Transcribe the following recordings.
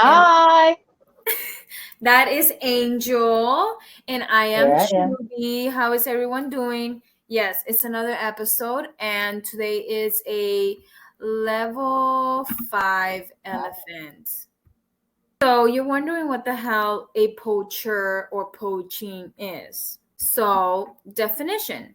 Hi. That is Angel, and I am Here I am. Trudy. How is everyone doing? Yes, it's another episode, and today is a level 5 elephant. So, you're wondering what the hell a poacher or poaching is. So, definition.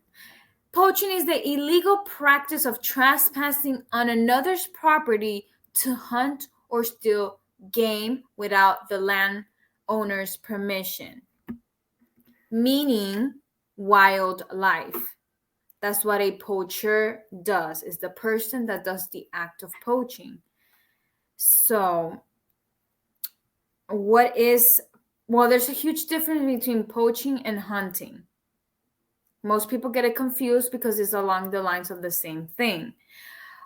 Poaching is the illegal practice of trespassing on another's property to hunt or steal game without the landowner's permission, meaning wildlife. That's what a poacher does, is the person that does the act of poaching. So, there's a huge difference between poaching and hunting. Most people get it confused because it's along the lines of the same thing.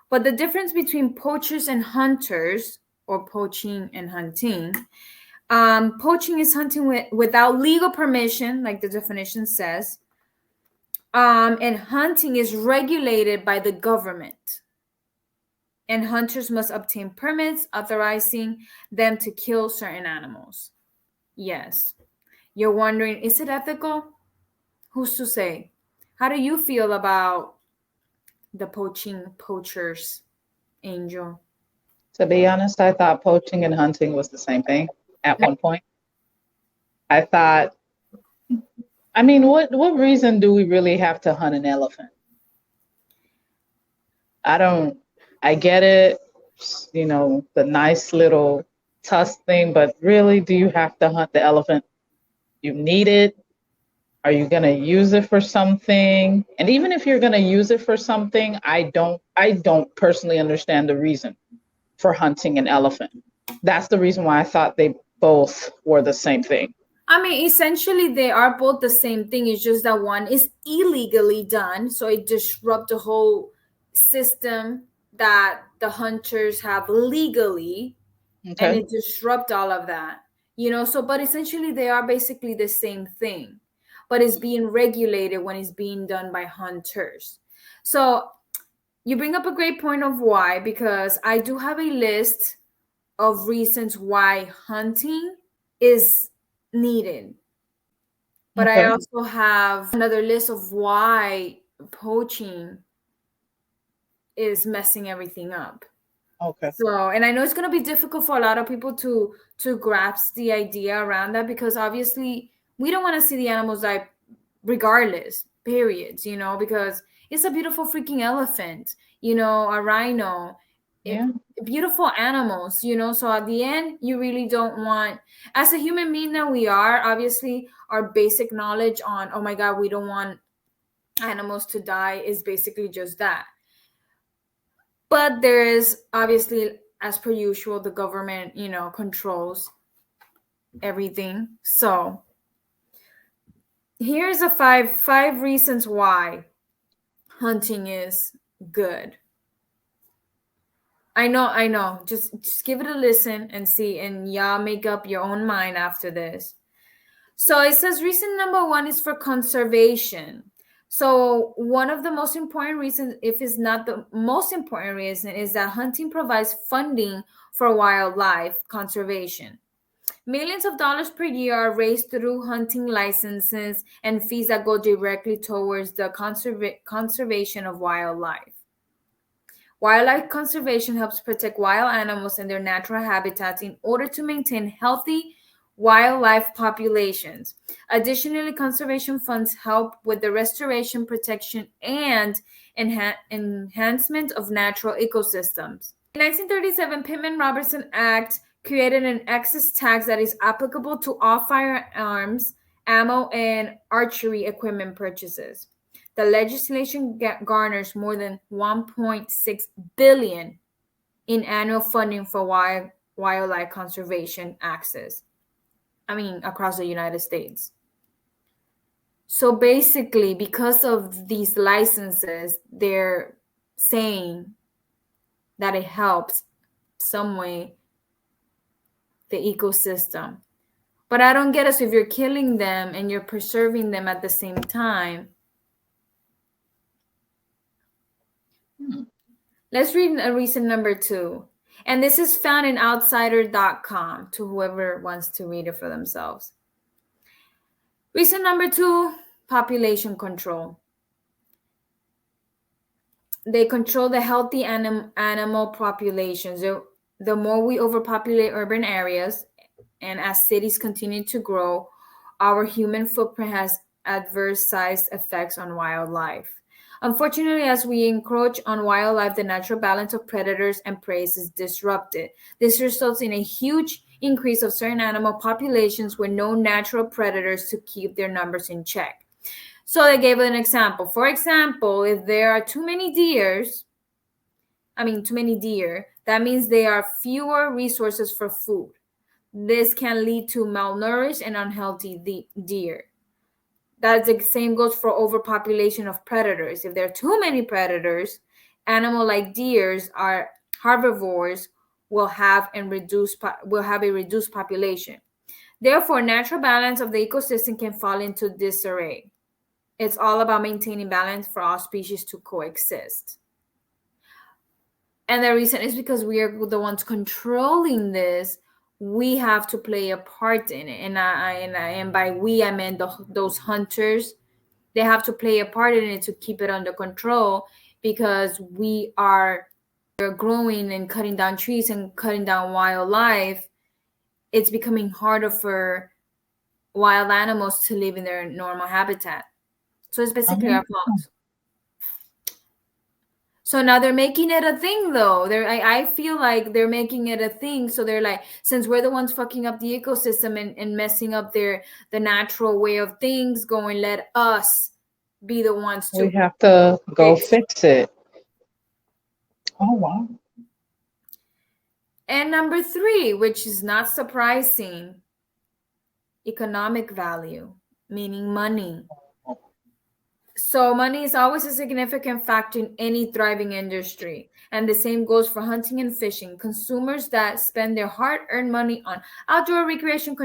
But the difference between poachers and hunters, or poaching and hunting, poaching is hunting without legal permission, like the definition says, and hunting is regulated by the government. And hunters must obtain permits authorizing them to kill certain animals. Yes. You're wondering, is it ethical? Who's to say? How do you feel about the poachers, Angel? To be honest, I thought poaching and hunting was the same thing at one point. I thought, what reason do we really have to hunt an elephant? I get it, the nice little tusk thing, but really, do you have to hunt the elephant? You need it. Are you going to use it for something? And even if you're going to use it for something, I don't personally understand the reason for hunting an elephant. That's the reason why I thought they both were the same thing. Essentially, they are both the same thing. It's just that one is illegally done, so it disrupts the whole system that the hunters have legally, and it disrupts all of that. But essentially, they are basically the same thing, but it's being regulated when it's being done by hunters. So you bring up a great point of why, because I do have a list of reasons why hunting is needed. But I also have another list of why poaching is messing everything up. Okay. So, and I know it's going to be difficult for a lot of people to grasp the idea around that, because obviously we don't want to see the animals die regardless, periods, because it's a beautiful freaking elephant, a rhino. Yeah. Beautiful animals, so at the end you really don't want, as a human being that we are, obviously our basic knowledge on, oh my god, we don't want animals to die, is basically just that. But there is obviously, as per usual, the government controls everything. So here's a five reasons why hunting is good. I know. Just give it a listen and see, and y'all make up your own mind after this. So it says reason number 1 is for conservation. So one of the most important reasons, if it's not the most important reason, is that hunting provides funding for wildlife conservation. Millions of dollars per year are raised through hunting licenses and fees that go directly towards the conservation of wildlife. Wildlife conservation helps protect wild animals in their natural habitats in order to maintain healthy wildlife populations. Additionally, conservation funds help with the restoration, protection, and enhancement of natural ecosystems. In 1937, Pittman-Robertson Act created an excess tax that is applicable to all firearms, ammo, and archery equipment purchases. The legislation garners more than $1.6 billion in annual funding for wildlife conservation access. Across the United States. So basically, because of these licenses, they're saying that it helps some way the ecosystem. But I don't get it. So if you're killing them and you're preserving them at the same time, let's read reason number 2. And this is found in outsider.com to whoever wants to read it for themselves. Reason number 2, population control. They control the healthy animal populations. The more we overpopulate urban areas, and as cities continue to grow, our human footprint has adverse size effects on wildlife. Unfortunately, as we encroach on wildlife, the natural balance of predators and prey is disrupted. This results in a huge increase of certain animal populations with no natural predators to keep their numbers in check. So they gave an example. For example, if there are too many deer, that means there are fewer resources for food. This can lead to malnourished and unhealthy deer. That's the same goes for overpopulation of predators. If there are too many predators, animals like deers are herbivores will have a reduced population. Therefore, natural balance of the ecosystem can fall into disarray. It's all about maintaining balance for all species to coexist. And the reason is because we are the ones controlling this. We have to play a part in it. And by we, I mean those hunters. They have to play a part in it to keep it under control, because we are growing and cutting down trees and cutting down wildlife. It's becoming harder for wild animals to live in their normal habitat. So it's basically our fault. So now they're making it a thing, though. I feel like they're making it a thing. So they're like, since we're the ones fucking up the ecosystem and messing up the natural way of things going, let us be the ones to. We have to go fix it. Oh, wow. And number 3, which is not surprising, economic value, meaning money. So money is always a significant factor in any thriving industry. And the same goes for hunting and fishing. Consumers that spend their hard-earned money on outdoor recreation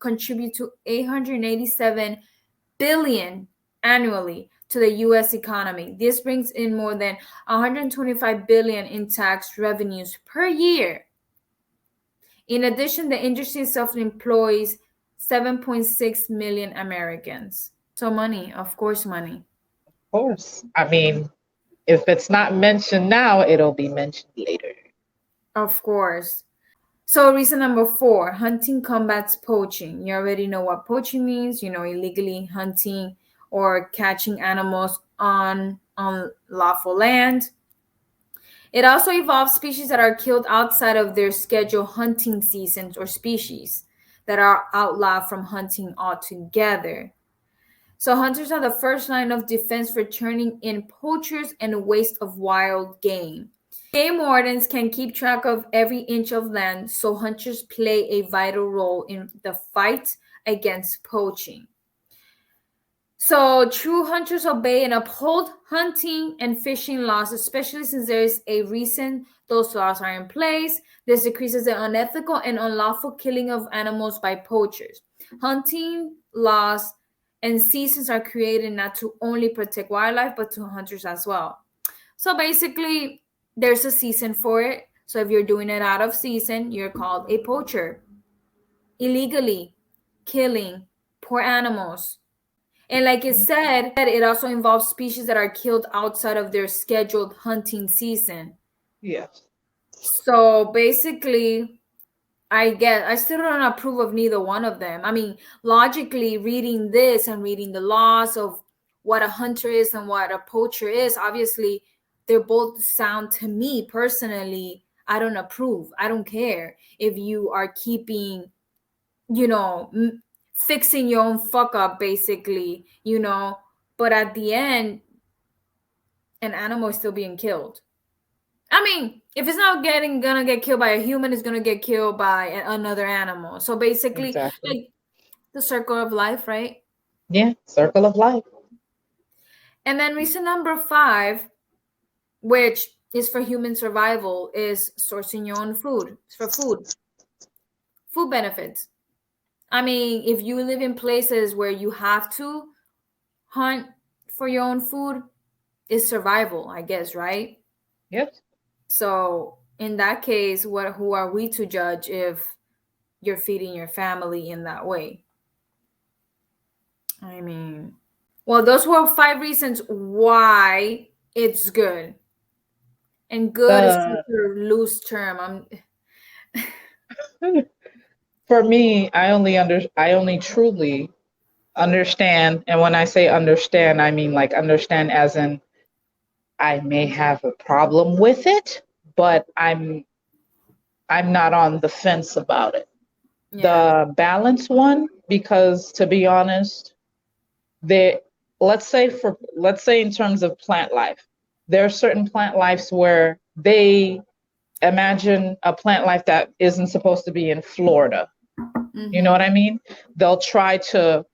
contribute to $887 billion annually to the U.S. economy. This brings in more than $125 billion in tax revenues per year. In addition, the industry itself employs 7.6 million Americans. So money, of course, money. Of course. I mean, if it's not mentioned now, it'll be mentioned later. Of course. So reason number 4, hunting combats poaching. You already know what poaching means, illegally hunting or catching animals on unlawful land. It also involves species that are killed outside of their scheduled hunting seasons, or species that are outlawed from hunting altogether. So hunters are the first line of defense for turning in poachers and waste of wild game. Game wardens can keep track of every inch of land, so hunters play a vital role in the fight against poaching. So true hunters obey and uphold hunting and fishing laws, especially since there is a reason those laws are in place. This decreases the unethical and unlawful killing of animals by poachers. Hunting laws and seasons are created not to only protect wildlife, but to hunters as well. So basically, there's a season for it. So if you're doing it out of season, you're called a poacher. Illegally killing poor animals. And like it said, it also involves species that are killed outside of their scheduled hunting season. Yes. So basically, I still don't approve of neither one of them. I mean, logically, reading this and reading the laws of what a hunter is and what a poacher is, obviously, they're both sound to me personally. I don't approve. I don't care if you are keeping, fixing your own fuck up, basically, but at the end, an animal is still being killed. I mean, if it's not gonna get killed by a human, it's gonna get killed by another animal. So basically, Exactly. like the circle of life, right? Yeah, circle of life. And then reason number 5, which is for human survival, is sourcing your own food. It's for food benefits. I mean, if you live in places where you have to hunt for your own food, it's survival, I guess, right? Yep. So in that case, who are we to judge if you're feeding your family in that way? I mean, well, those were 5 reasons why it's good. And good is such The a loose term. For me, I only truly understand, and when I say understand, I mean like understand as in I may have a problem with it, but I'm not on the fence about it. Yeah. The balance one, because to be honest, they let's say in terms of plant life, there are certain plant lives where they imagine a plant life that isn't supposed to be in Florida. You know Mm-hmm. what I mean? They'll try to,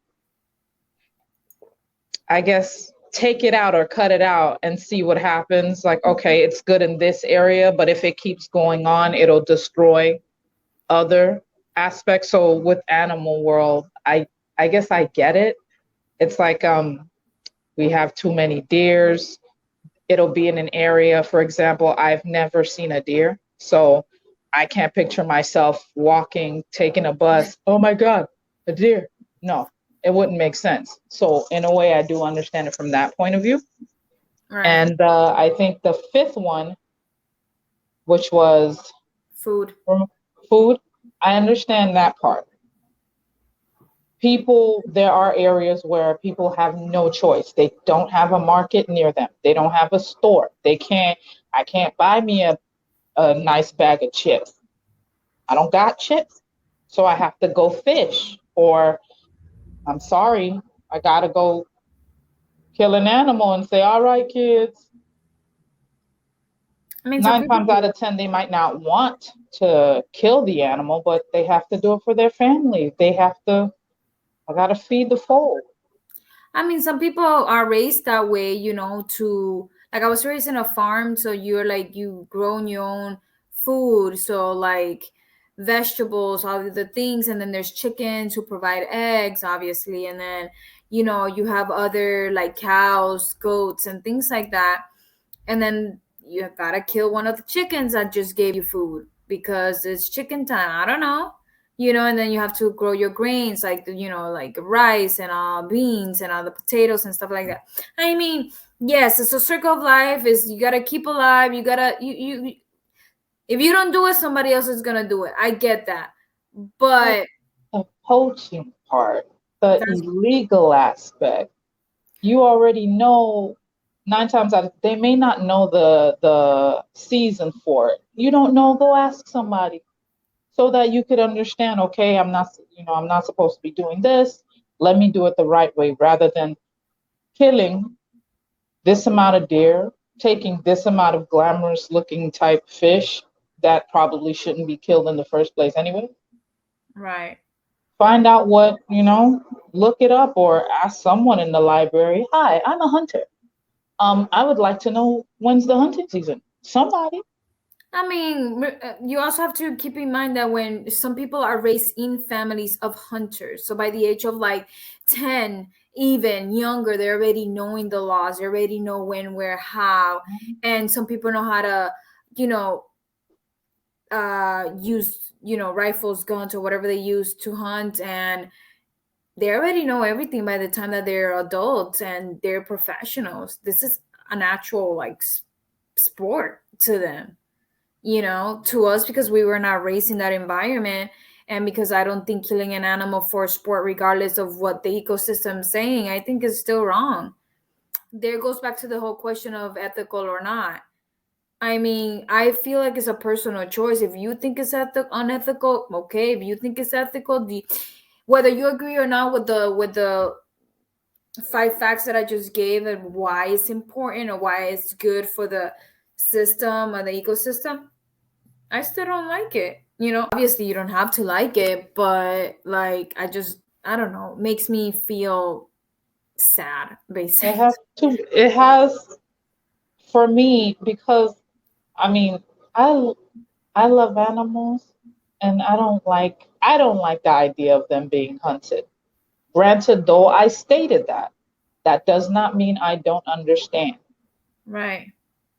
I guess, take it out or cut it out and see what happens. Like, okay, it's good in this area, but if it keeps going on, it'll destroy other aspects. So with animal world, I guess I get it. It's like we have too many deers. It'll be in an area, for example, I've never seen a deer. So I can't picture myself walking, taking a bus. Oh my God, a deer. No, it wouldn't make sense. So in a way, I do understand it from that point of view. Right. And I think the fifth one, which was Food. food, I understand that part. People, there are areas where people have no choice. They don't have a market near them. They don't have a store. I can't buy me a nice bag of chips. I don't got chips. So I have to go fish. Or I'm sorry, I gotta go kill an animal and say, all right, kids. I mean, some Nine people times out do of 10, they might not want to kill the animal, but they have to do it for their family. I gotta feed the fold. I mean, some people are raised that way, to like I was raised in a farm, so you're like you grown your own food, so like vegetables, all of the things, and then there's chickens who provide eggs, obviously, and then you have other like cows, goats, and things like that, and then you gotta kill one of the chickens that just gave you food because it's chicken time. I don't know, and then you have to grow your grains like like rice and beans and all the potatoes and stuff like that. I mean, yes, it's a circle of life. Is you gotta keep alive. You gotta you if you don't do it, somebody else is gonna do it. I get that, But but the poaching part, the that's illegal aspect, you already know. Nine times out of they may not know the season for it. You don't know, go ask somebody so that you could understand, okay, I'm not supposed to be doing this. Let me do it the right way rather than killing this amount of deer, taking this amount of glamorous looking type fish that probably shouldn't be killed in the first place anyway. right. Find out what, look it up or ask someone in the library. Hi, I'm a hunter. I would like to know when's the hunting season. Somebody. I mean, you also have to keep in mind that when some people are raised in families of hunters, so by the age of like 10, even younger, they're already knowing the laws, they already know when, where, how, and some people know how to, you know, use, rifles, guns, or whatever they use to hunt, and they already know everything by the time that they're adults and they're professionals. This is an actual like sport to them, to us, because we were not raised in that environment, and because I don't think killing an animal for sport, regardless of what the ecosystem is saying, I think is still wrong. There goes back to the whole question of ethical or not. I mean, I feel like it's a personal choice. If you think it's unethical, okay. If you think it's ethical, whether you agree or not with the 5 facts that I just gave and why it's important or why it's good for the system or the ecosystem, I still don't like it. Obviously you don't have to like it, but like I don't know, makes me feel sad, It basically. has it has for me because I mean, I I love animals and I don't like the idea of them being hunted. Granted, though I stated that, that does not mean I don't understand Right.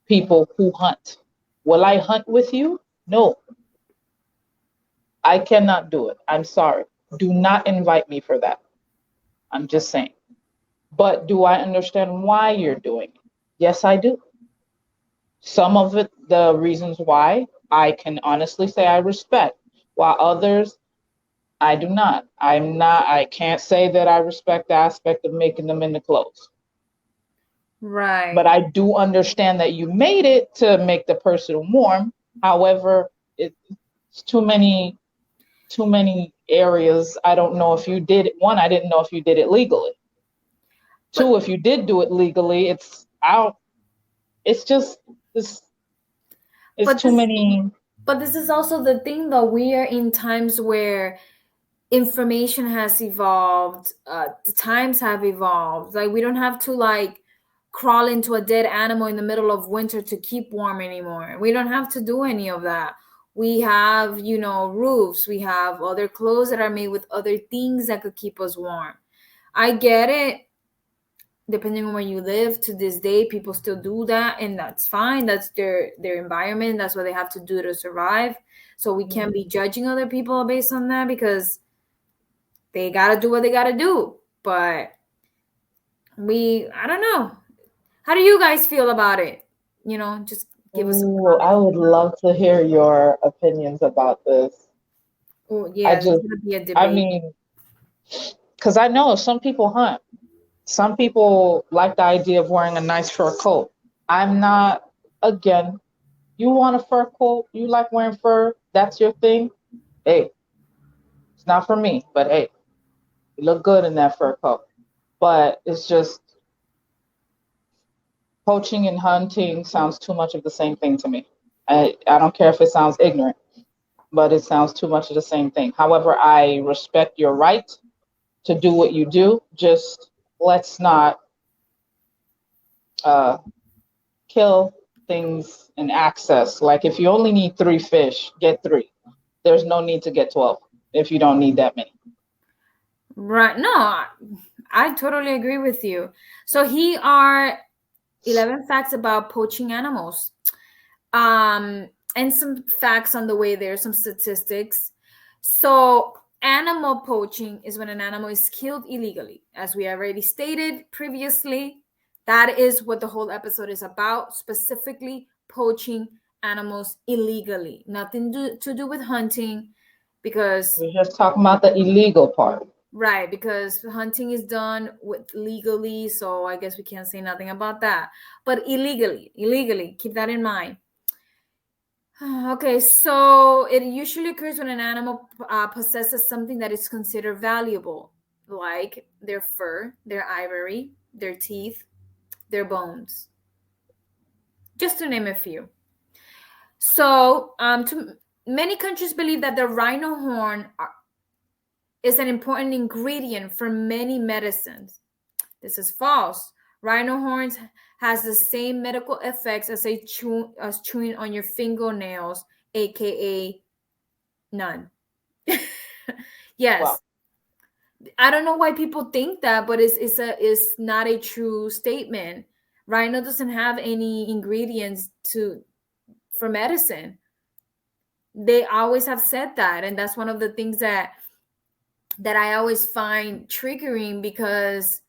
people who hunt. Will I hunt with you? No, I cannot do it. I'm sorry. Do not invite me for that. I'm just saying. But do I understand why you're doing it? Yes, I do. Some of it, the reasons why, I can honestly say I respect, while others, I do not. I can't say that I respect the aspect of making them into clothes. Right. But I do understand that you made it to make the person warm. However, it's too many areas. I don't know if you did it. One, I didn't know if you did it legally. Two, But if you did do it legally, it's out. It's just it's but too this many. but this is also the thing, though. We are in times where information has evolved, the times have evolved. Like, we don't have to like crawl into a dead animal in the middle of winter to keep warm anymore. We don't have to do any of that. We have, roofs. We have other clothes that are made with other things that could keep us warm. I get it. Depending on where you live, to this day, people still do that, and that's fine. That's their environment. That's what they have to do to survive. So we can't be judging other people based on that, because they gotta do what they gotta do. But I don't know. How do you guys feel about it? Just give us some Ooh, I comments. would love to hear your opinions about this. Oh, I yeah, this is just, gonna be a I debate. mean, because I know some people hunt. Some people like the idea of wearing a nice fur coat. I'm not, again, you want a fur coat, you like wearing fur, that's your thing. Hey, it's not for me, but hey, you look good in that fur coat. But it's just poaching and hunting sounds too much of the same thing to me. I don't care if it sounds ignorant, but it sounds too much of the same thing. However, I respect your right to do what you do. Just let's not kill things in access. Like if you only need 3 fish, get 3. There's no need to get 12 if you don't need that many. Right. No, I totally agree with you. So here are 11 facts about poaching animals. And some facts on the way there, some statistics. So animal poaching is when an animal is killed illegally. As we already stated previously, that is what the whole episode is about, specifically poaching animals illegally. Nothing to do with hunting, because We're just talking about the illegal part. right, because hunting is done with legally, so I guess we can't say nothing about that. But illegally, keep that in mind. Okay, so it usually occurs when an animal possesses something that is considered valuable, like their fur, their ivory, their teeth, their bones, just to name a few. So, many countries believe that the rhino horn is an important ingredient for many medicines. This is false. Rhino horns has the same medical effects as chewing on your fingernails, aka none. Wow. Yes, I don't know why people think that, but it's not a true statement. Rhino doesn't have any ingredients for medicine. They always have said that, and that's one of the things that I always find triggering, because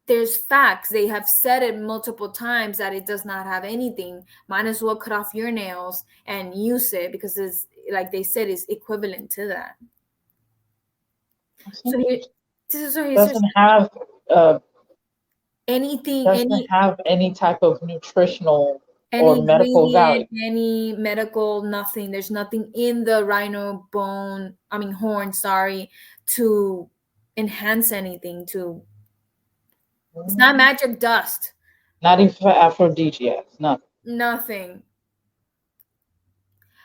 there's facts. They have said it multiple times that it does not have anything. Might as well cut off your nails and use it, because it's like they said, it's equivalent to that. That's So here, interesting. so here's Doesn't have uh, anything, doesn't have any type of nutritional or any medical value. ingredient, any medical, nothing. There's nothing in the rhino horn, sorry, to enhance anything. It's not magic dust. Not even for aphrodisiacs. Nothing. Nothing.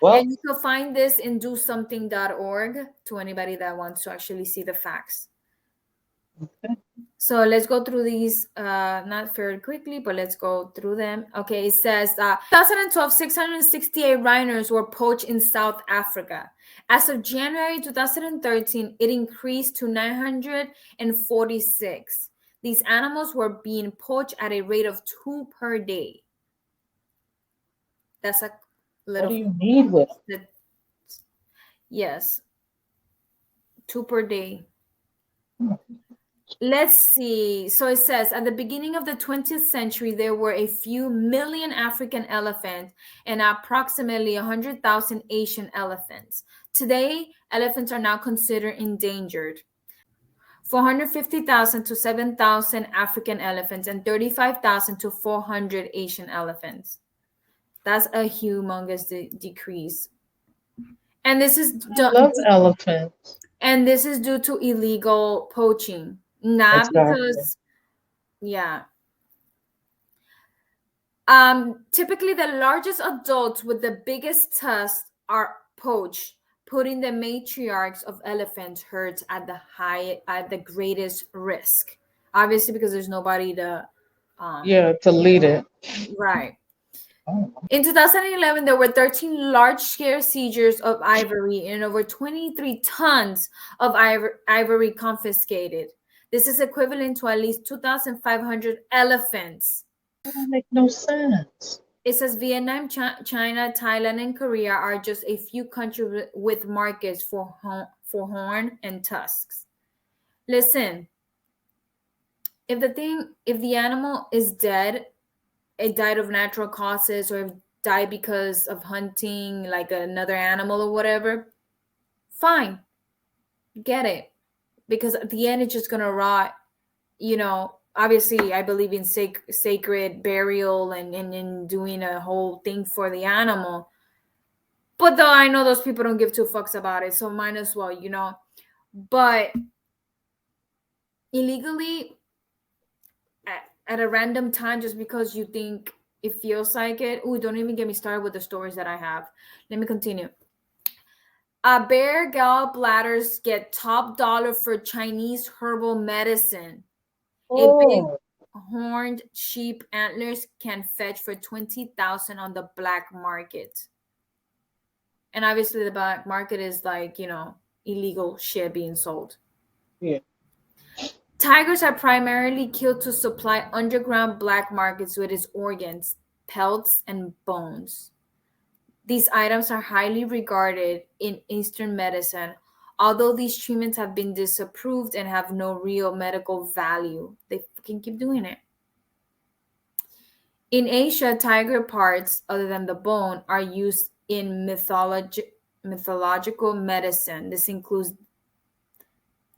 Well, And you can find this in dosomething.org to anybody that wants to actually see the facts. okay. So let's go through these, not very quickly, but let's go through them. Okay, it says 2012, 668 rhinos were poached in South Africa. As of January 2013, it increased to 946. These animals were being poached at a rate of 2 per day. That's a What little. do you need with them? Yes, 2 per day. Hmm. Let's see. So it says at the beginning of the 20th century, there were a few million African elephants and approximately 100,000 Asian elephants. Today, elephants are now considered endangered. 450,000 to 7,000 African elephants and 35,000 to 400 Asian elephants. That's a humongous decrease. And this is I love elephants. and this is due to illegal poaching, not Exactly. because, yeah. Typically, the largest adults with the biggest tusks are poached, putting the matriarchs of elephant herds at the greatest risk. Obviously, because there's nobody to, Yeah, to lead it. right. Oh, In 2011, there were 13 large-scale seizures of ivory and over 23 tons of ivory confiscated. This is equivalent to at least 2,500 elephants. that don't make no sense. It says Vietnam, China, Thailand, and Korea are just a few countries with markets for horn and tusks. Listen, if the animal is dead, it died of natural causes or died because of hunting like another animal or whatever, fine, get it. Because at the end, it's just gonna rot. Obviously, I believe in sacred burial and in doing a whole thing for the animal. But though I know those people don't give two fucks about it, so might as well, But illegally at a random time, just because you think it feels like it. Ooh, don't even get me started with the stories that I have. Let me continue. Bear gallbladders get top dollar for Chinese herbal medicine. A big Oh, horned sheep antlers can fetch for 20,000 on the black market. And obviously the black market is like, illegal shit being sold. yeah. Tigers are primarily killed to supply underground black markets with its organs, pelts, and bones. These items are highly regarded in Eastern medicine, although these treatments have been disapproved and have no real medical value. They fucking keep doing it. In Asia, tiger parts, other than the bone, are used in mythological medicine. This includes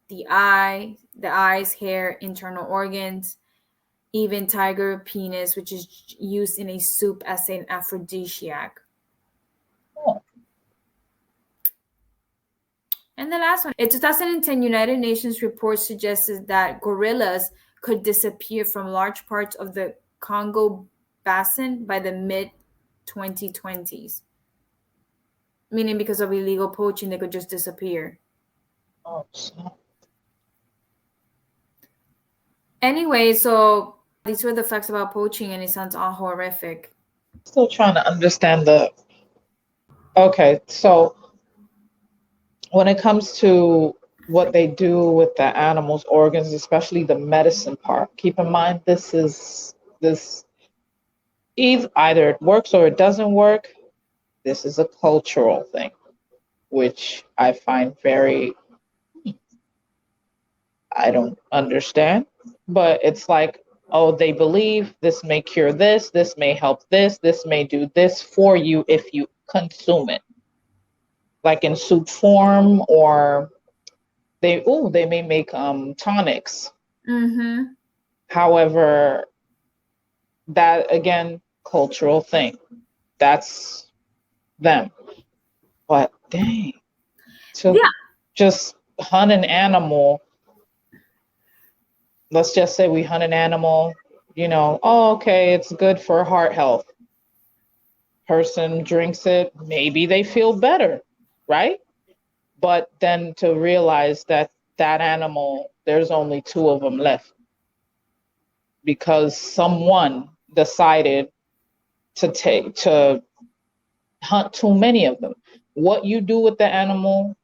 the eyes, hair, internal organs, even tiger penis, which is used in a soup as an aphrodisiac. Oh. And the last one, a 2010 United Nations report suggested that gorillas could disappear from large parts of the Congo Basin by the mid-2020s. Meaning because of illegal poaching, they could just disappear. Oh, so. Anyway, so these were the facts about poaching, and it sounds all horrific. Still trying to understand okay, so when it comes to what they do with the animals' organs, especially the medicine part, keep in mind this either it works or it doesn't work. This is a cultural thing, which I find I don't understand. But it's like, oh, they believe this may cure this may help this may do this for you if you consume it. Like in soup form, or they may make tonics. Mm-hmm. However, that again, cultural thing. That's them. But dang, to just hunt an animal. Let's just say we hunt an animal, oh, okay, it's good for heart health. Person drinks it, maybe they feel better, right? But then to realize that animal, there's only two of them left because someone decided to hunt too many of them. What you do with the animal,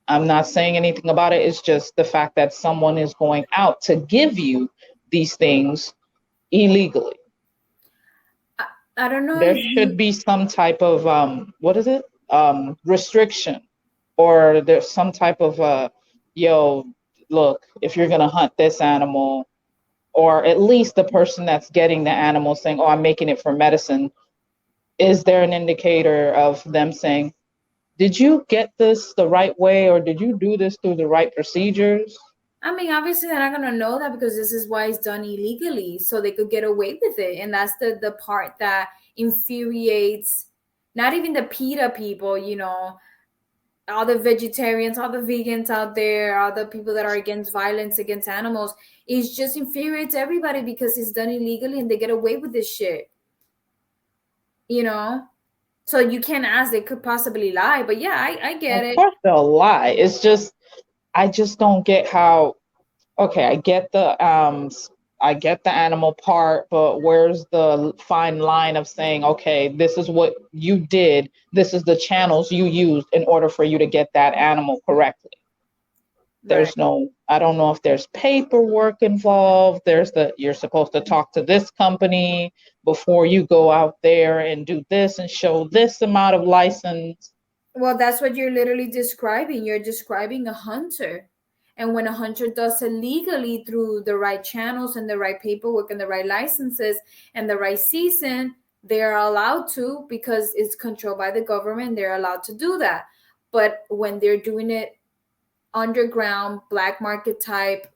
I'm not saying anything about it. It's just the fact that someone is going out to give you these things illegally. I don't know There if should you. be some type of what is it? Restriction, or there's some type of yo, look, if you're gonna hunt this animal, or at least the person that's getting the animal saying, "Oh, I'm making it for medicine." Is there an indicator of them saying, "Did you get this the right way, or did you do this through the right procedures?" I mean, obviously they're not gonna know that because this is why it's done illegally, so they could get away with it, and that's the part that infuriates not even the PETA people, all the vegetarians, all the vegans out there, all the people that are against violence against animals. It just infuriates everybody because it's done illegally and they get away with this shit, you know? So you can't ask, they could possibly lie, but yeah, I get Of it. course they'll lie. It's just I just don't get how. Okay, I get the animal part, but where's the fine line of saying, okay, this is what you did, this is the channels you used in order for you to get that animal correctly. Right. There's no, I don't know if there's paperwork involved. You're supposed to talk to this company before you go out there and do this and show this amount of license. Well, that's what you're literally describing. You're describing a hunter. And when a hunter does it legally through the right channels and the right paperwork and the right licenses and the right season, they're allowed to because it's controlled by the government. They're allowed to do that. But when they're doing it underground, black market type,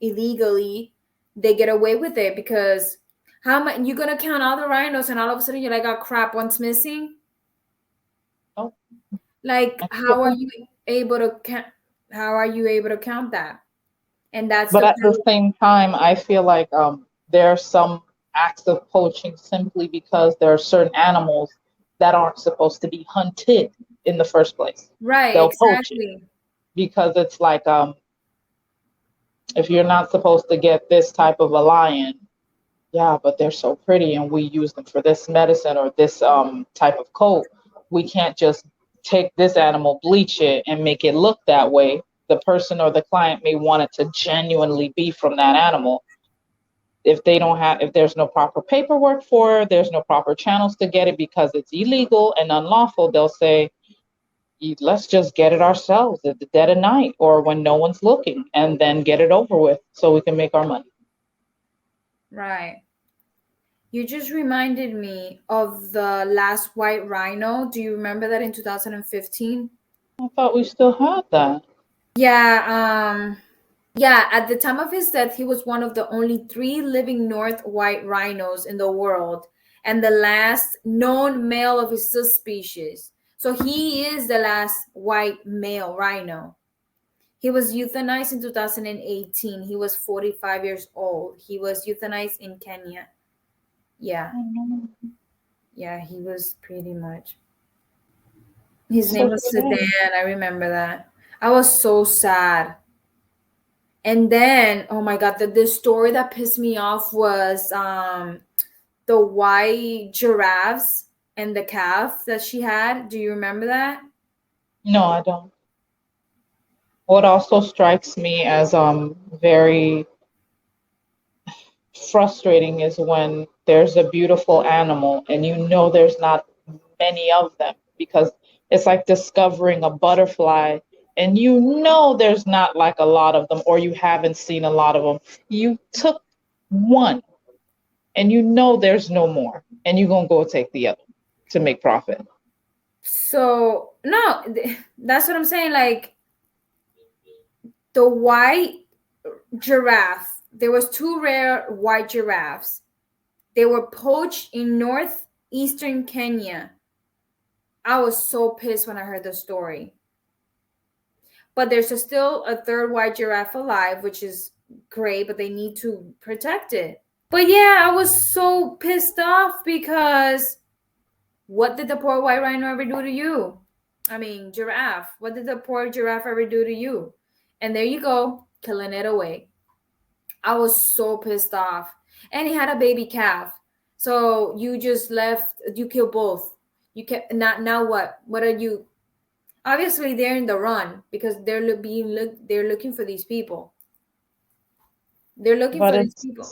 illegally, they get away with it because how am you gonna count all the rhinos and all of a sudden you're like, oh crap, one's missing? Oh, Like, and how are so- you able to count? How are you able to count that? And that's but the at the part. same time, I feel like there are some acts of poaching simply because there are certain animals that aren't supposed to be hunted in the first place. Right, They'll poach it exactly. because it's like if you're not supposed to get this type of a lion, yeah, but they're so pretty and we use them for this medicine or this type of coat. We can't just take this animal, bleach it, and make it look that way. The person or the client may want it to genuinely be from that animal. If there's no proper paperwork for it, there's no proper channels to get it because it's illegal and unlawful, they'll say, let's just get it ourselves at the dead of night or when no one's looking and then get it over with so we can make our money. Right. You just reminded me of the last white rhino. Do you remember that in 2015? I thought we still had that. Yeah, yeah, at the time of his death, he was one of the only three living north white rhinos in the world and the last known male of his subspecies. So he is the last white male rhino. He was euthanized in 2018. He was 45 years old. He was euthanized in Kenya. Yeah, yeah, he was pretty much. His name So was sad. Sedan. I remember that. I was so sad. And then, oh my God, the story that pissed me off was the white giraffes and the calf that she had. Do you remember that? No, I don't. What also strikes me as very frustrating is when there's a beautiful animal and you know there's not many of them because it's like discovering a butterfly and you know there's not like a lot of them or you haven't seen a lot of them. You took one and you know there's no more and you're going to go take the other to make profit. So, no, that's what I'm saying. Like, the white giraffe, there was two rare white giraffes. They were poached in northeastern Kenya. I was so pissed when I heard the story. But there's still a third white giraffe alive, which is great, but they need to protect it. But yeah, I was so pissed off because what did the poor white rhino ever do to you? I mean, giraffe. What did the poor giraffe ever do to you? And there you go, killing it away. I was so pissed off. And he had a baby calf. So you just left, you killed both. You kept not now what? What are you? Obviously they're in the run because they're looking for these people. They're looking But for these people.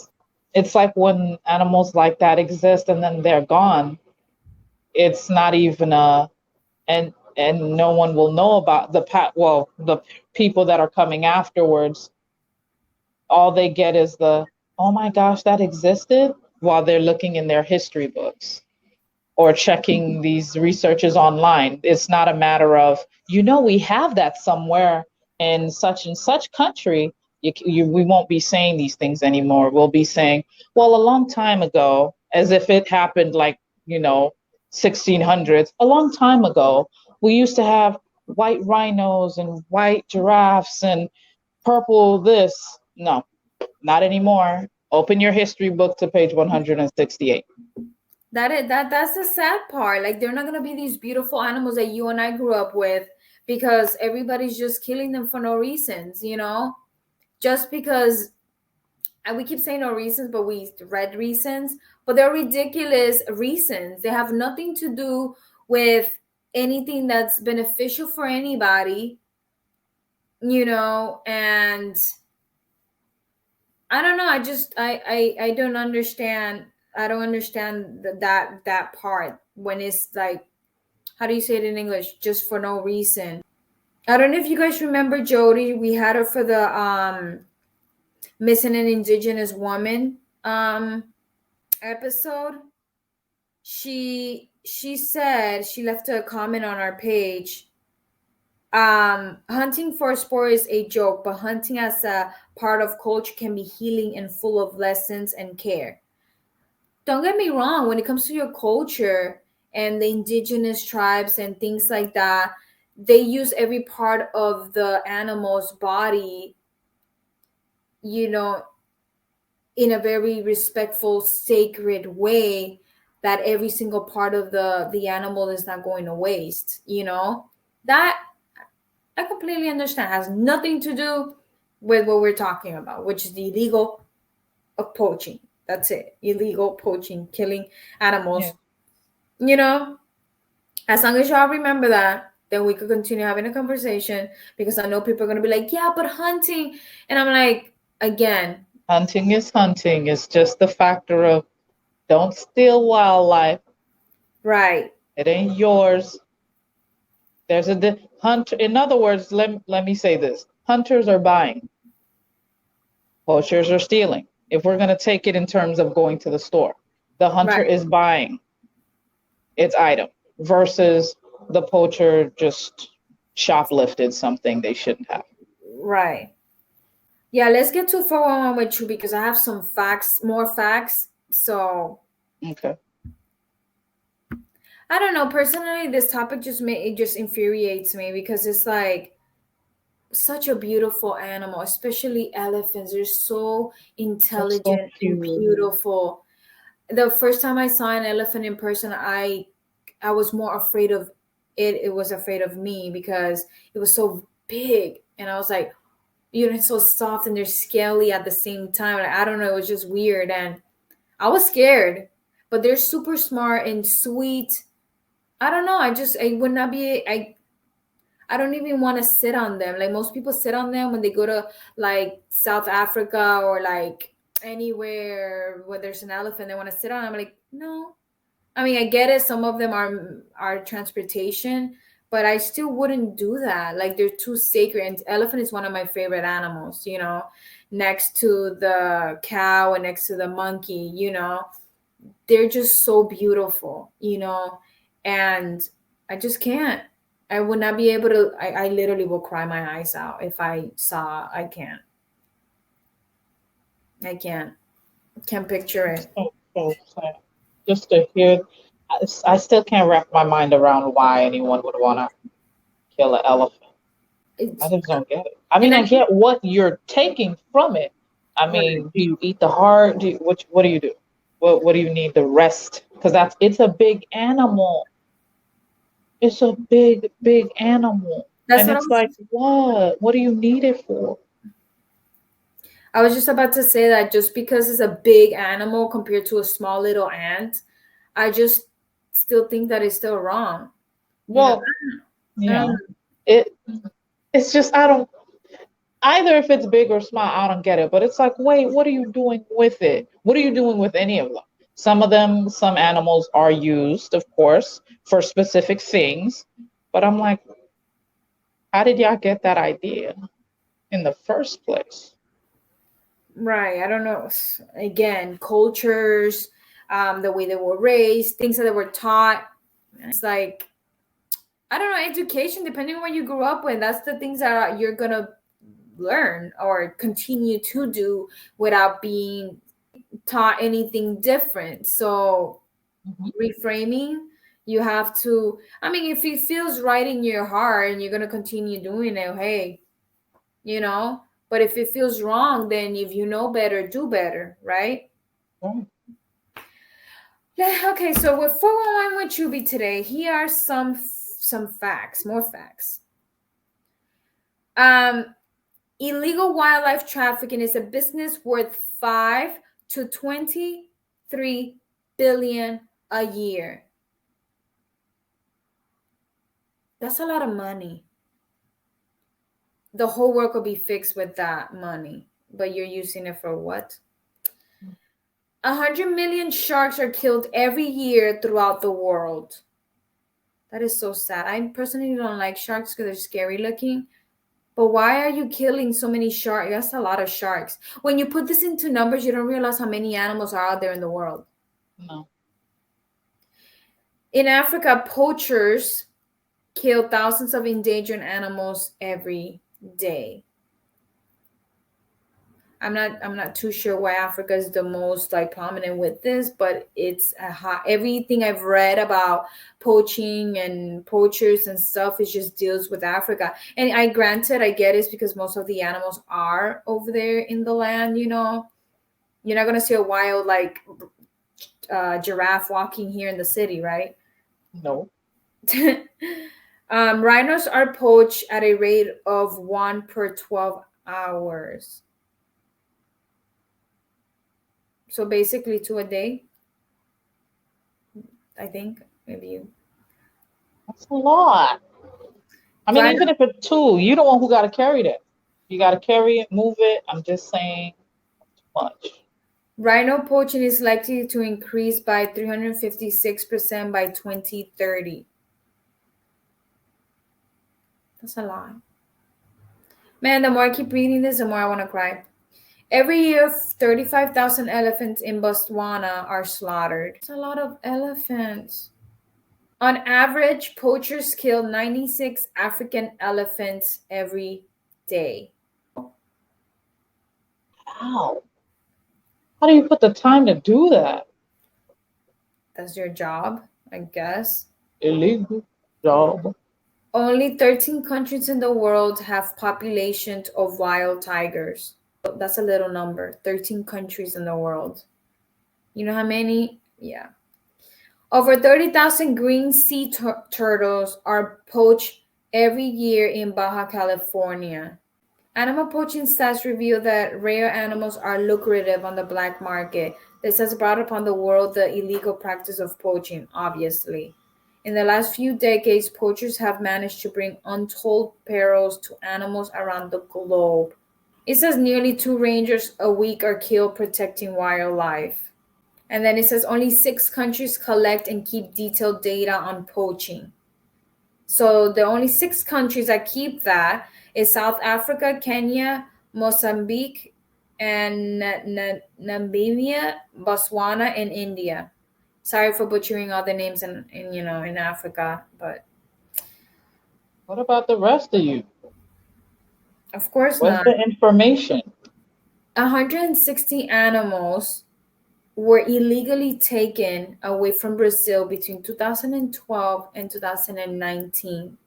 it's like when animals like that exist and then they're gone, it's not even a, and no one will know about the people that are coming afterwards. All they get is the, oh my gosh, that existed, while they're looking in their history books or checking these researches online. It's not a matter of, we have that somewhere in such and such country. We won't be saying these things anymore. We'll be saying, well, a long time ago, as if it happened like, 1600s, a long time ago, we used to have white rhinos and white giraffes and purple this. No, not anymore. Open your history book to page 168. That's the sad part. Like, they're not gonna be these beautiful animals that you and I grew up with, because everybody's just killing them for no reasons, just because. And we keep saying no reasons, but we read reasons, but they're ridiculous reasons. They have nothing to do with anything that's beneficial for anybody, and I don't know. I don't understand. I don't understand that part, when it's like, how do you say it in English? Just for no reason. I don't know if you guys remember Jody. We had her for the missing an indigenous woman episode. She said, she left a comment on our page. Hunting for sport is a joke, but hunting as a part of culture can be healing and full of lessons and care. Don't get me wrong, when it comes to your culture and the indigenous tribes and things like that, they use every part of the animal's body, in a very respectful, sacred way, that every single part of the animal is not going to waste. That I completely understand. It has nothing to do with what we're talking about, which is the illegal of poaching. That's it. Illegal poaching, killing animals. Yeah. As long as y'all remember that, then we could continue having a conversation, because I know people are going to be like, yeah, but hunting. And I'm like, again, hunting is hunting. It's just the factor of, don't steal wildlife. Right. It ain't yours. There's a hunt. In other words, let me say this. Hunters are buying. Poachers are stealing. If we're going to take it in terms of going to the store, the hunter is buying its item versus the poacher just shoplifted something they shouldn't have. Right. Yeah, let's get to 411 with you, because I have some facts, more facts. So, okay. I don't know. Personally, this topic it just infuriates me, because it's like such a beautiful animal, especially elephants. They're so intelligent and beautiful. The first time I saw an elephant in person, I was more afraid of it. It was afraid of me, because it was so big, and I was like, it's so soft, and they're scaly at the same time. Like, I don't know. It was just weird, and I was scared. But they're super smart and sweet. I don't know. I would not be. I don't even want to sit on them. Like, most people sit on them when they go to like South Africa or like anywhere where there's an elephant. They want to sit on. I'm like, no. I mean, I get it. Some of them are transportation, but I still wouldn't do that. Like, they're too sacred. And elephant is one of my favorite animals, next to the cow and next to the monkey, they're just so beautiful, and I just can't. I would not be able to. I literally will cry my eyes out if I saw. I can't. I can't picture it. So sad. Just to hear, I still can't wrap my mind around why anyone would want to kill an elephant. I just don't get it. I mean, I get what you're taking from it. I mean, do you eat the heart? What do you do? What do you need the rest? Because it's a big animal. It's a big animal. And it's like, what? What do you need it for? I was just about to say that just because it's a big animal compared to a small little ant, I just still think that it's still wrong. Well, yeah. It's just, I don't. Either if it's big or small, I don't get it. But it's like, wait, what are you doing with it? What are you doing with any of them? Some of them, some animals are used, of course, for specific things. But I'm like, how did y'all get that idea in the first place? Right. I don't know. Again, cultures, the way they were raised, things that they were taught. It's like, I don't know, education, depending on what you grew up with, that's the things that you're going to learn or continue to do without being taught anything different. So Mhm. reframing, you have to, I mean, if it feels right in your heart and you're going to continue doing it, hey, you know, but if it feels wrong, then if you know better, do better, right? Yeah. Yeah, okay, so with 411 with Chubi today, here are some facts, more facts. Um, illegal wildlife trafficking is a business worth 5 to 23 billion a year. That's a lot of money. The whole world could be fixed with that money, but you're using it for what? 100 million sharks are killed every year throughout the world. That is so sad. I personally don't like sharks because they're scary looking. But why are you killing so many sharks? That's a lot of sharks. When you put this into numbers, you don't realize how many animals are out there in the world. No. In Africa, poachers kill thousands of endangered animals every day. I'm not too sure why Africa is the most like prominent with this, but it's a hot, everything I've read about poaching and poachers and stuff is just deals with Africa. And I granted I get it's because most of the animals are over there in the land, you know. You're not gonna see a wild like giraffe walking here in the city, right? No. Rhinos are poached at a rate of 1 per 12 hours. So basically 2 a day, I think. Maybe you. That's a lot. I mean, Rhino, even if it's two, you the one who got to carry that. You got to carry it, move it. I'm just saying, too much. rhino poaching is likely to increase by 356% by 2030. That's a lot. Man, the more I keep reading this, the more I want to cry. Every year, 35,000 elephants in Botswana are slaughtered. That's a lot of elephants. On average, poachers kill 96 African elephants every day. How? How do you put the time to do that? That's your job, I guess. Illegal job. Only 13 countries in the world have populations of wild tigers. That's a little number. 13 countries in the world. You know how many? Yeah. Over 30,000 green sea turtles are poached every year in Baja California. Animal poaching stats reveal that rare animals are lucrative on the black market. This has brought upon the world the illegal practice of poaching, obviously. In the last few decades, poachers have managed to bring untold perils to animals around the globe. It says nearly 2 rangers a week are killed protecting wildlife. And then it says only 6 countries collect and keep detailed data on poaching. So the only 6 countries that keep that is South Africa, Kenya, Mozambique, and Namibia, Botswana, and India. Sorry for butchering all the names in Africa, but What about the rest of you? of course Where's not. the information? 160 animals were illegally taken away from Brazil between 2012 and 2019.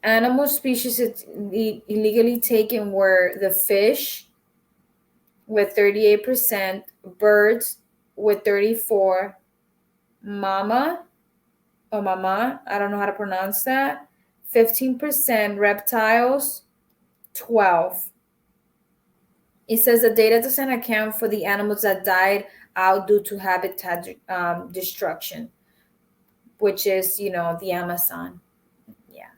Animal species illegally taken were the fish with 38%, birds with 34, mama or mama, I don't know how to pronounce that, 15%, reptiles 12. It says the data doesn't account for the animals that died out due to habitat destruction, which is, the Amazon. Yeah.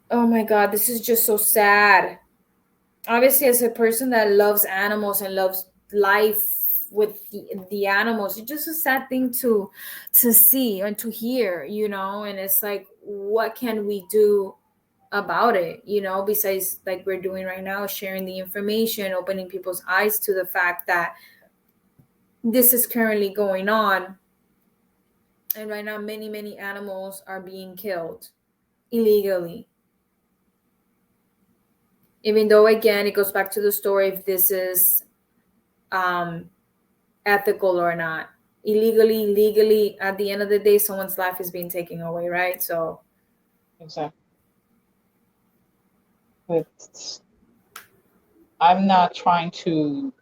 Oh my God, this is just so sad. obviously, as a person that loves animals and loves life with the animals, it's just a sad thing to see and to hear, you know. And it's like, what can we do about it, you know, besides like we're doing right now, sharing the information, opening people's eyes to the fact that this is currently going on. And right now, many animals are being killed illegally. Even though, again, it goes back to the story if this is um, ethical or not. Illegally, legally, at the end of the day, someone's life is being taken away, right? So, Exactly. It's, I'm not trying to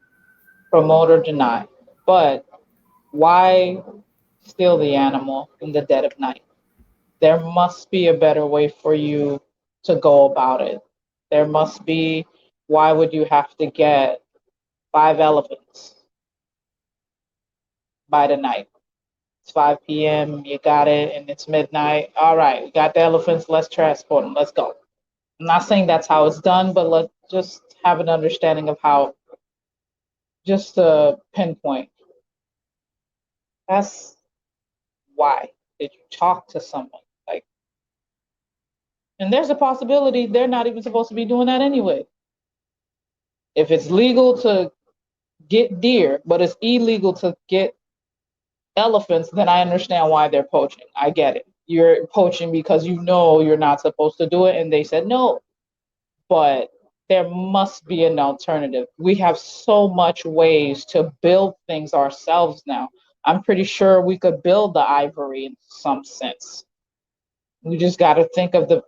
promote or deny, but why steal the animal in the dead of night? There must be a better way for you to go about it. There must be, why would you have to get 5 elephants by the night? It's 5 p.m., you got it, and it's midnight. All right, we got the elephants, let's transport them, let's go. I'm not saying that's how it's done, but let's just have an understanding of how, just to pinpoint. That's why. Did you talk to someone? Like, and there's a possibility they're not even supposed to be doing that anyway. If it's legal to get deer, but it's illegal to get elephants, then I understand why they're poaching. I get it. You're poaching because you know you're not supposed to do it, and they said no. But there must be an alternative. We have so much ways to build things ourselves now. I'm pretty sure we could build the ivory in some sense. We just got to think of the,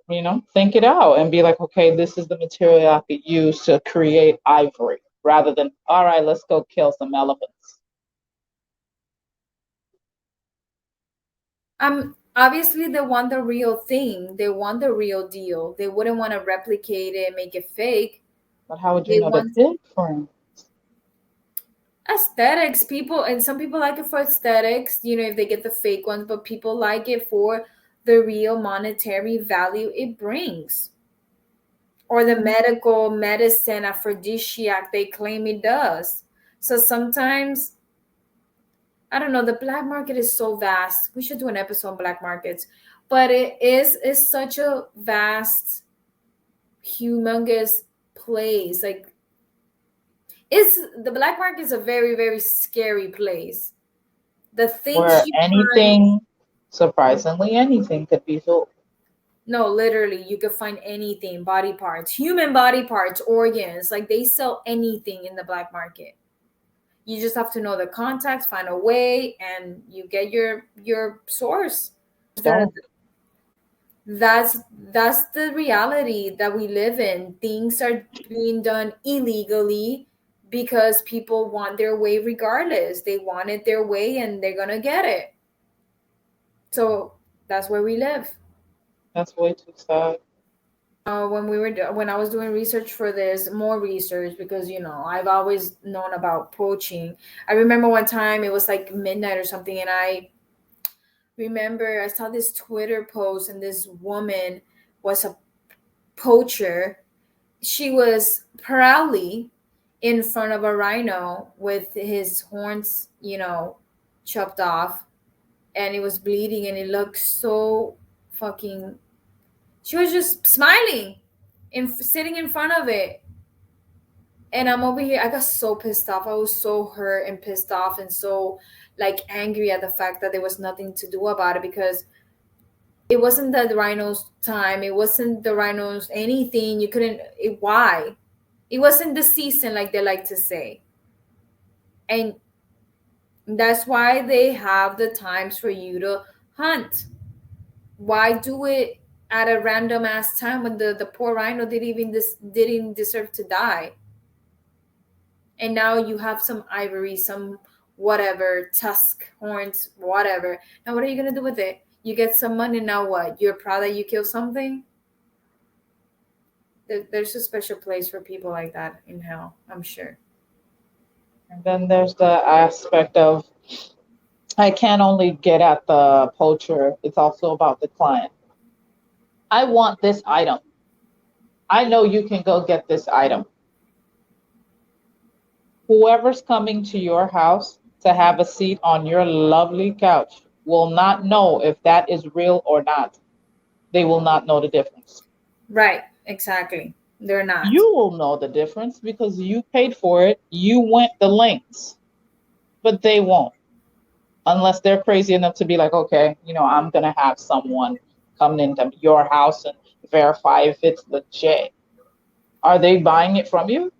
think it out and be like, okay, this is the material I could use to create ivory rather than, all right, let's go kill some elephants. obviously they want the real thing. They want the real deal. They wouldn't want to replicate it, make it fake. But how would you They know the want difference? aesthetics. People, and some people like it for aesthetics, you know, if they get the fake ones, but people like it for the real monetary value it brings, or the medical medicine aphrodisiac they claim it does. So sometimes, I don't know, the black market is so vast. We should do an episode on black markets, but it's such a vast, humongous place. Like, it's the black market is a very scary place. The things Where you find, anything, surprisingly, anything could be sold. no, literally, you could find anything, body parts, human body parts, organs. Like, they sell anything in the black market. You just have to know the contacts, find a way, and you get your source. That that's the reality that we live in. Things are being done illegally because people want their way regardless. They want it their way and they're gonna get it. So that's where we live. That's way too sad. When I was doing research for this, more research, because I've always known about poaching. I remember one time it was like midnight or something, and I remember I saw this Twitter post, and this woman was a poacher. She was proudly in front of a rhino with his horns, chopped off, and it was bleeding, and it looked so fucking. She was just smiling, sitting in front of it, and I'm over here. I got so pissed off. I was so hurt and pissed off, and so like angry at the fact that there was nothing to do about it, because it wasn't the rhinos time, it wasn't the rhinos anything. You couldn't why it wasn't the season, like they like to say. And that's why they have the times for you to hunt. Why do it at a random ass time when the poor rhino didn't deserve to die? And now you have some ivory, some whatever, tusk, horns, whatever. Now what are you gonna do with it? You get some money, now what? You're proud that you killed something? There's a special place for people like that in hell, I'm sure. And then there's the aspect of, I can't only get at the poacher, it's also about the client. I want this item. I know you can go get this item. Whoever's coming to your house to have a seat on your lovely couch will not know if that is real or not. They will not know the difference. Right, exactly. They're not. You will know the difference because you paid for it. You went the lengths, but they won't unless they're crazy enough to be like, okay, I'm going to have someone come into your house and verify if it's legit. Are they buying it from you?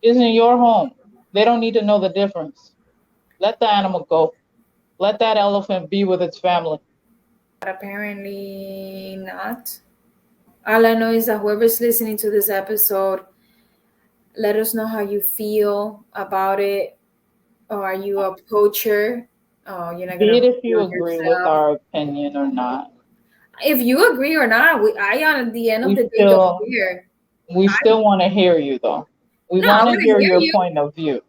Isn't your home? They don't need to know the difference. Let the animal go. Let that elephant be with its family. But apparently not. All I know is that whoever's listening to this episode, let us know how you feel about it. Or are you a poacher? Oh, you're not Be gonna it if you feel agree with yourself. our opinion or not. If you agree or not, I at the end of We the day don't still care. we I still want to hear you though. We no, I want to want to hear hear your you. point of view.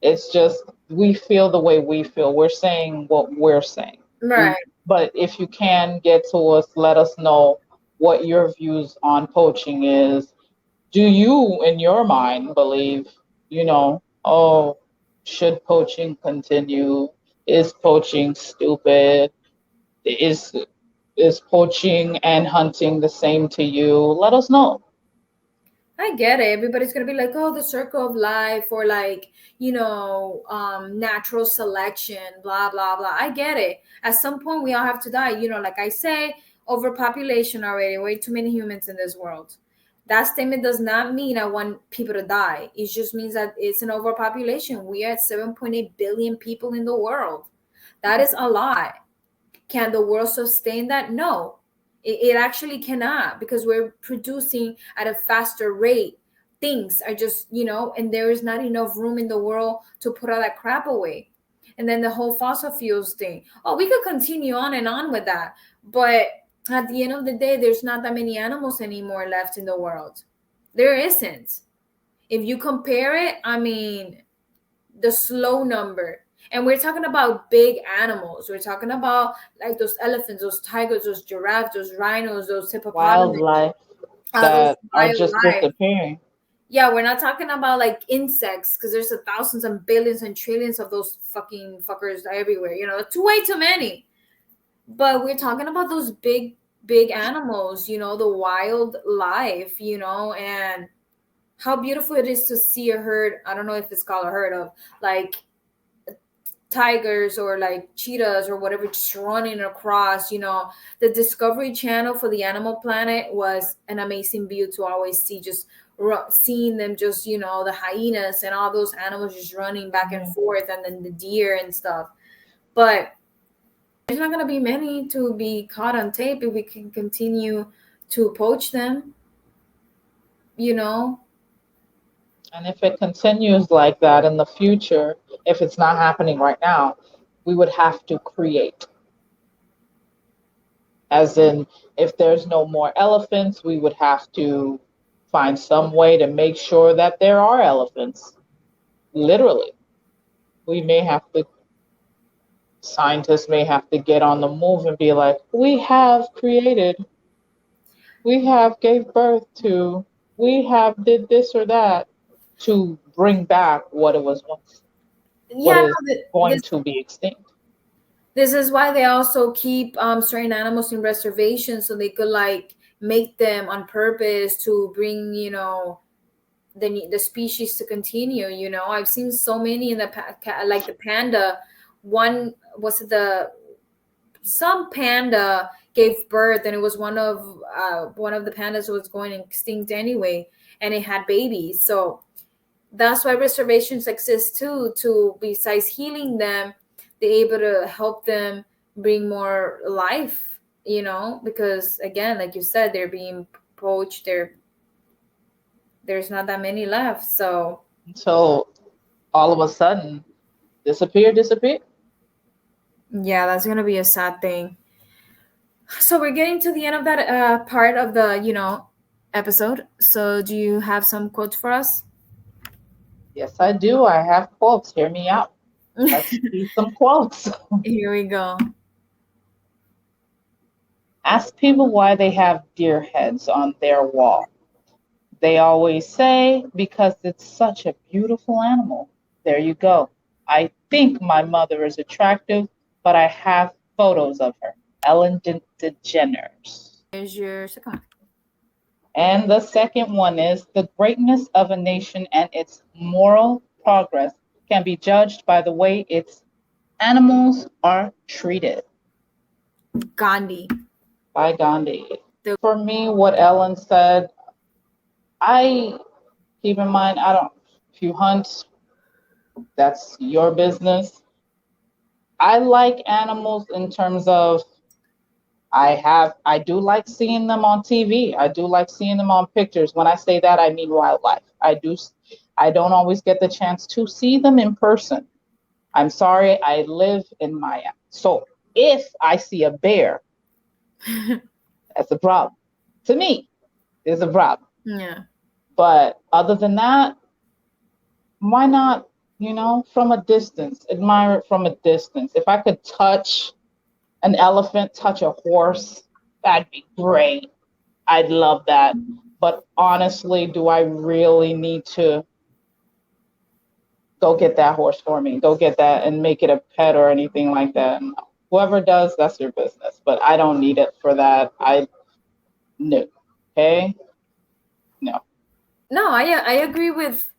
It's just we feel the way we feel. We're saying what we're saying. Right. But if you can get to us, let us know what your views on poaching is. Do you, in your mind, believe, oh, should poaching continue? Is poaching stupid? Is poaching and hunting the same to you? Let us know. I get it. Everybody's gonna be like, "Oh, the circle of life," or like, natural selection, blah blah blah. I get it. At some point, we all have to die. Like I say, overpopulation already. Way too many humans in this world. That statement does not mean I want people to die. It just means that it's an overpopulation. We are at 7.8 billion people in the world. That is a lot. Can the world sustain that? No, it actually cannot, because we're producing at a faster rate. Things are just, and there is not enough room in the world to put all that crap away. And then the whole fossil fuels thing. Oh, we could continue on and on with that. But at the end of the day, there's not that many animals anymore left in the world. There isn't. If you compare it, I mean, the slow number. And we're talking about big animals. We're talking about like those elephants, those tigers, those giraffes, those rhinos, those hippopotamus, Wildlife those that are just wildlife. disappearing. Yeah, we're not talking about like insects, because there's a thousands and billions and trillions of those fucking fuckers everywhere. Way too many. But we're talking about those big animals, the wildlife, and how beautiful it is to see a herd. I don't know if it's called a herd of like tigers or like cheetahs or whatever just running across. The Discovery Channel for the Animal Planet was an amazing view to always see, just seeing them, just the hyenas and all those animals just running back and forth, and then the deer and stuff. But there's not going to be many to be caught on tape if we can continue to poach them. And if it continues like that in the future, if it's not happening right now, we would have to create. As in, if there's no more elephants, we would have to find some way to make sure that there are elephants. Literally. We may have to, scientists may have to get on the move and be like, we have created, we have gave birth to, we have did this or that to bring back what it was once, what Yeah, is no, going to be extinct. this is why they also keep certain animals in reservations, so they could like make them on purpose to bring the species to continue. I've seen so many in the like the panda one. Was it the some panda gave birth, and it was one of the pandas was going extinct anyway, and it had babies. So that's why reservations exist too, to besides healing them, they're able to help them bring more life, because again, like you said, they're being poached. There's not that many left. So Until all of a sudden, disappear. yeah, that's gonna be a sad thing. So we're getting to the end of that part of the episode. So do you have some quotes for us? Yes, I do. I have quotes. Hear me out. Let's see some quotes. Here we go. Ask people why they have deer heads on their wall. They always say, because it's such a beautiful animal. There you go. I think my mother is attractive, but I have photos of her. Ellen DeGeneres. Here's your second one. And the second one is the greatness of a nation and its moral progress can be judged by the way its animals are treated. Gandhi. By Gandhi. For me, what Ellen said, I keep in mind, if you hunt, that's your business. I like animals in terms of I do like seeing them on TV. I do like seeing them on pictures. When I say that, I mean wildlife. I don't always get the chance to see them in person. I'm sorry, I live in Maya. So if I see a bear, that's a problem. To me, it's a problem. Yeah. But other than that, why not, from a distance, admire it from a distance. If I could touch an elephant, touch a horse, that'd be great. I'd love that. But honestly, do I really need to go get that horse for me? Go get that and make it a pet or anything like that? No. Whoever does, that's your business. But I don't need it for that. No. Okay? No. No, I agree with.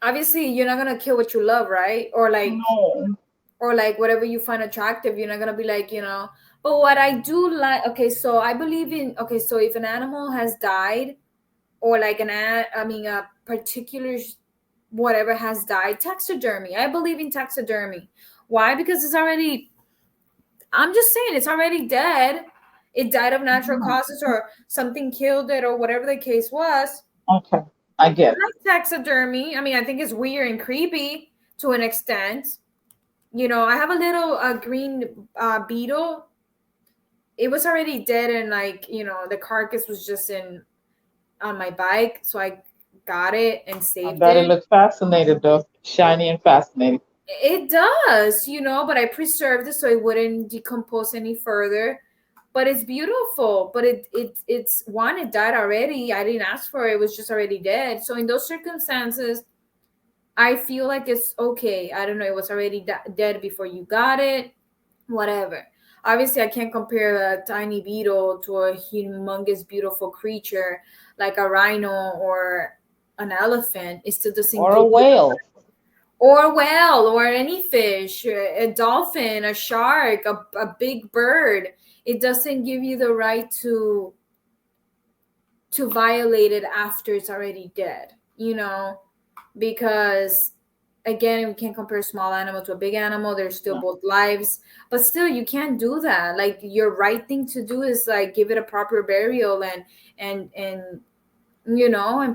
Obviously, you're not gonna kill what you love, right? Or like, No. or like whatever you find attractive. You're not gonna be like, But what I do like, okay, so I believe in. Okay, so if an animal has died, or like a particular whatever has died, taxidermy. I believe in taxidermy. Why? Because it's already. I'm just saying, it's already dead. It died of natural causes, or something killed it, or whatever the case was. Okay, I get it. Like taxidermy. I mean, I think it's weird and creepy to an extent. I have a little green beetle. It was already dead, and the carcass was just on my bike, so I got it and I saved bet it it. looks fascinating though. Shiny and fascinating. It does, but I preserved it so it wouldn't decompose any further. But it's beautiful. But it's one, it died already. I didn't ask for it. It was just already dead. So in those circumstances, I feel like it's okay. I don't know. It was already dead before you got it. Whatever. Obviously, I can't compare a tiny beetle to a humongous, beautiful creature like a rhino or an elephant. It still doesn't Or a give you, whale. or whale, or any fish, a dolphin, a shark, a big bird. It doesn't give you the right to violate it after it's already dead, because again, we can't compare a small animal to a big animal. They're still No. both lives, but still you can't do that. Like, your right thing to do is like give it a proper burial and and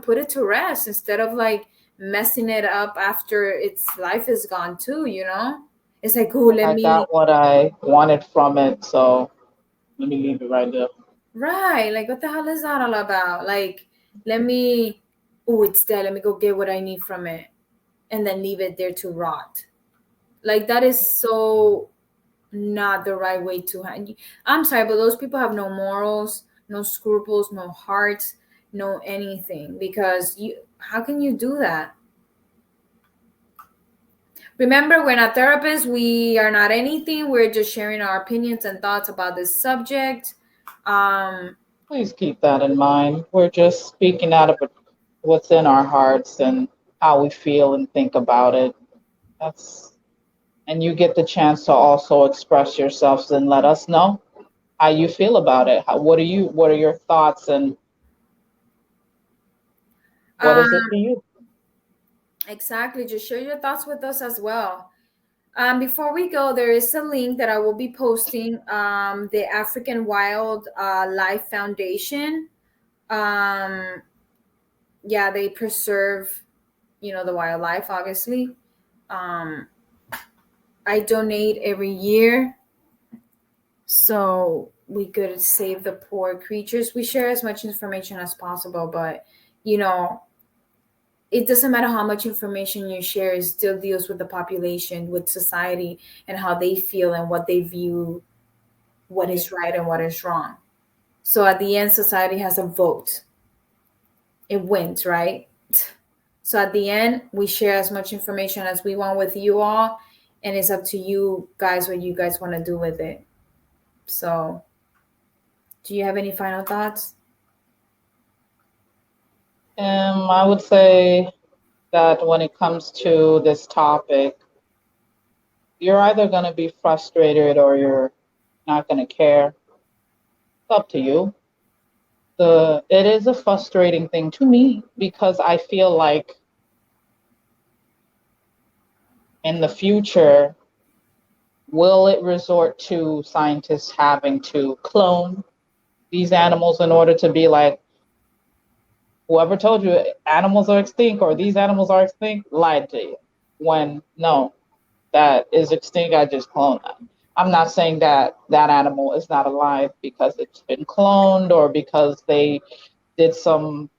put it to rest, instead of like messing it up after its life is gone too. It's like, oh, Like let I me. got what I wanted from it, so let me leave it right there. Right, like, what the hell is that all about? Like, let me. Oh, it's dead, let me go get what I need from it, and then leave it there to rot. Like, that is so not the right way to handle. I'm sorry, but those people have no morals, no scruples, no hearts, no anything. Because how can you do that? Remember, we're not therapists. We are not anything. We're just sharing our opinions and thoughts about this subject. Please keep that in mind. We're just speaking out of what's in our hearts and how we feel and think about it. And you get the chance to also express yourselves and let us know how you feel about it. What are your thoughts and what is it Um, to you? exactly. Just share your thoughts with us as well. Before we go, there is a link that I will be posting. The African Wild Life Foundation. Um, yeah, they preserve, the wildlife, obviously. Um, I donate every year, so we could save the poor creatures. We share as much information as possible, but you know, it doesn't matter how much information you share, it still deals with the population, with society, and how they feel and what they view, what is right and what is wrong. So at the end, society has a vote. it wins, right? So at the end, we share as much information as we want with you all, and it's up to you guys what you guys want to do with it. So, do you have any final thoughts? I would say that when it comes to this topic, you're either going to be frustrated or you're not going to care. It's up to you. It is a frustrating thing to me because I feel like in the future, will it resort to scientists having to clone these animals in order to be like, whoever told you animals are extinct or these animals are extinct lied to you? When no, that is extinct, I just cloned that. I'm not saying that that animal is not alive because it's been cloned or because they did some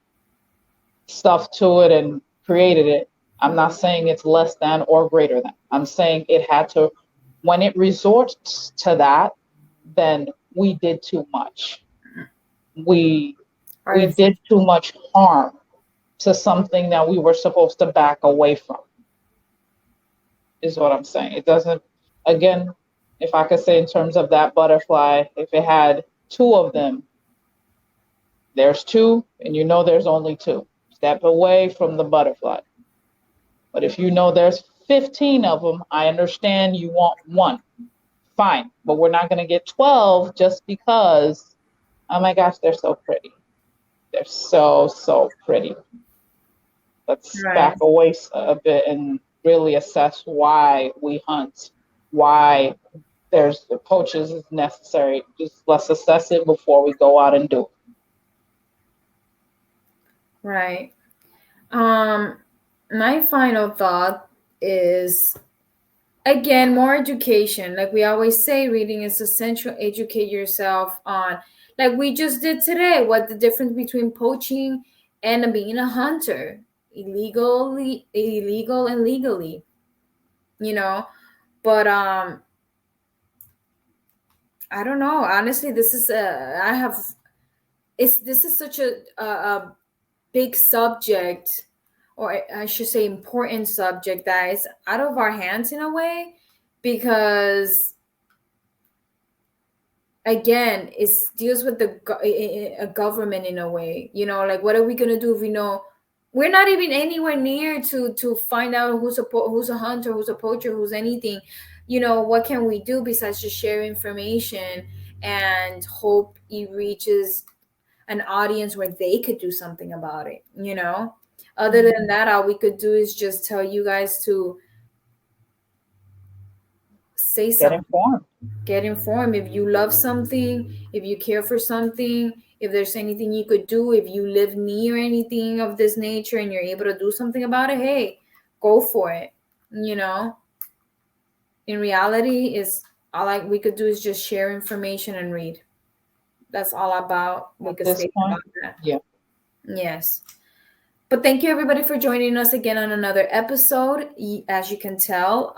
stuff to it and created it. I'm not saying it's less than or greater than. I'm saying it had to, when it resorts to that, then we did too much. We did too much harm to something that we were supposed to back away from, is what I'm saying. It doesn't, again, if I could say in terms of that butterfly, if it had two of them, there's two, and you know there's only two. Step away from the butterfly. But if you know there's 15 of them, I understand you want one. Fine, but we're not going to get 12 just because, oh my gosh, they're so pretty. They're so, so pretty. Let's back away a bit and really assess why we hunt, why there's the poachers is necessary. Just let's assess it before we go out and do it. Right. My final thought is, again, more education. Like we always say, reading is essential. Educate yourself on, like we just did today, what the difference between poaching and being a hunter, illegal and legally, you know. But I don't know. Honestly, this is this is such a big subject, or I should say important subject, that is out of our hands in a way, because again, it deals with a government in a way, you know, like what are we going to do if we know we're not even anywhere near to find out who's a hunter, who's a poacher, who's anything, you know? What can we do besides just share information and hope it reaches an audience where they could do something about it, you know? Other than that, all we could do is just tell you guys to say something. Get informed. If you love something, if you care for something, if there's anything you could do, if you live near anything of this nature and you're able to do something about it, hey, go for it. You know, in reality, is all we could do is just share information and read. That's all about we could say about that. Yeah. Yes. But thank you everybody for joining us again on another episode. As you can tell,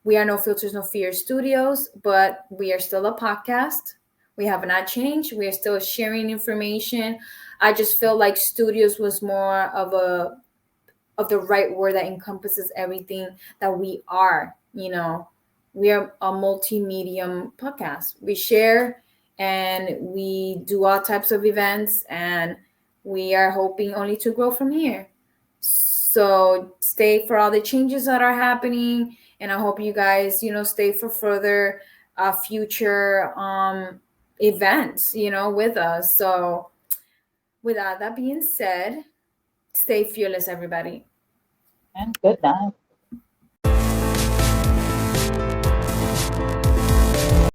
we are No Filters, No Fear Studios, but we are still a podcast. We have not changed. We are still sharing information. I just feel like studios was more of the right word that encompasses everything that we are. You know, we are a multi-medium podcast. We share and we do all types of events, and we are hoping only to grow from here. So stay for all the changes that are happening, and I hope you guys, you know, stay for further future events, you know, with us. So with that being said, stay fearless, everybody. And good night.